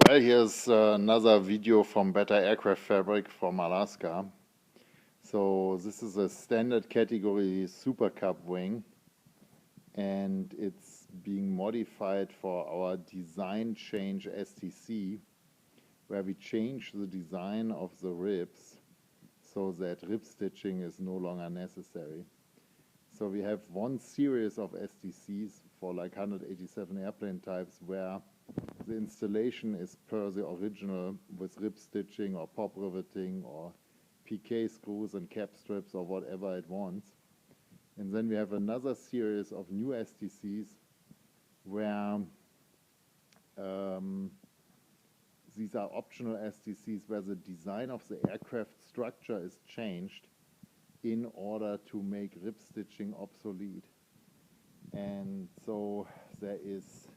Well, here's another video from BetterAircraftFabric from Alaska. So this is a standard category SuperCub wing, and it's being modified for our design change STC, where we change the design of the ribs so that rib stitching is no longer necessary. So we have one series of STCs for like 187 airplane types where the installation is per the original with rib stitching or pop riveting or PK screws and cap strips or whatever it wants. And then we have another series of new STCs where these are optional STCs where the design of the aircraft structure is changed in order to make rib stitching obsolete. And so there is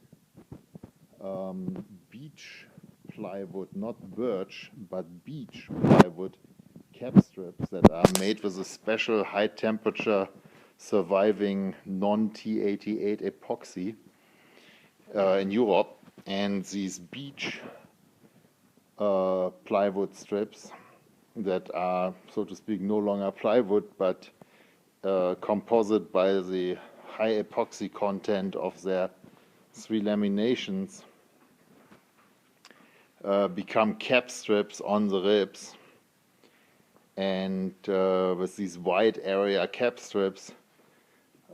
beech plywood, not birch, but beech plywood cap strips that are made with a special high temperature surviving non-T88 epoxy in Europe. And these beech plywood strips that are, so to speak, no longer plywood but composite by the high epoxy content of their 3 laminations, become cap strips on the ribs. And with these wide area cap strips,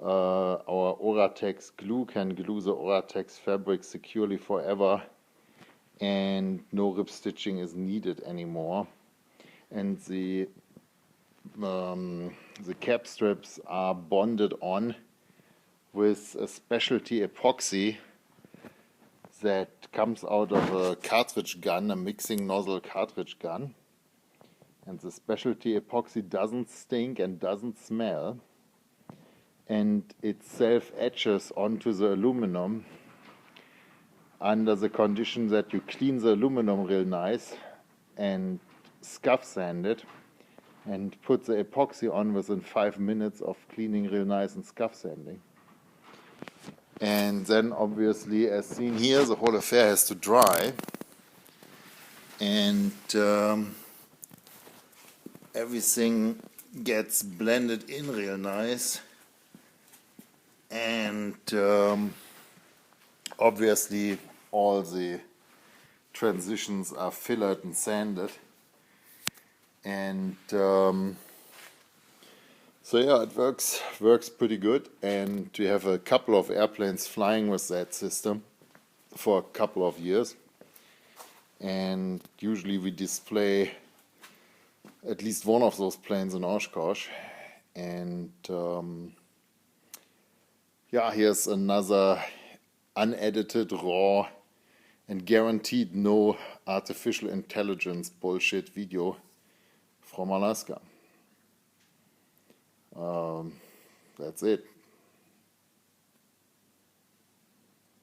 our Oratex glue can glue the Oratex fabric securely forever, and no rib stitching is needed anymore. And the cap strips are bonded on with a specialty epoxy that comes out of a cartridge gun, a mixing nozzle cartridge gun. And the specialty epoxy doesn't stink and doesn't smell, and it self-etches onto the aluminum under the condition that you clean the aluminum real nice and scuff sand it and put the epoxy on within 5 minutes of cleaning real nice and scuff sanding. And then obviously, as seen here, the whole affair has to dry, and everything gets blended in real nice, and obviously all the transitions are fillered and sanded. And so yeah, it works pretty good, and we have a couple of airplanes flying with that system for a couple of years, and usually we display at least one of those planes in Oshkosh. And yeah, here's another unedited, raw, and guaranteed no artificial intelligence bullshit video from Alaska. That's it.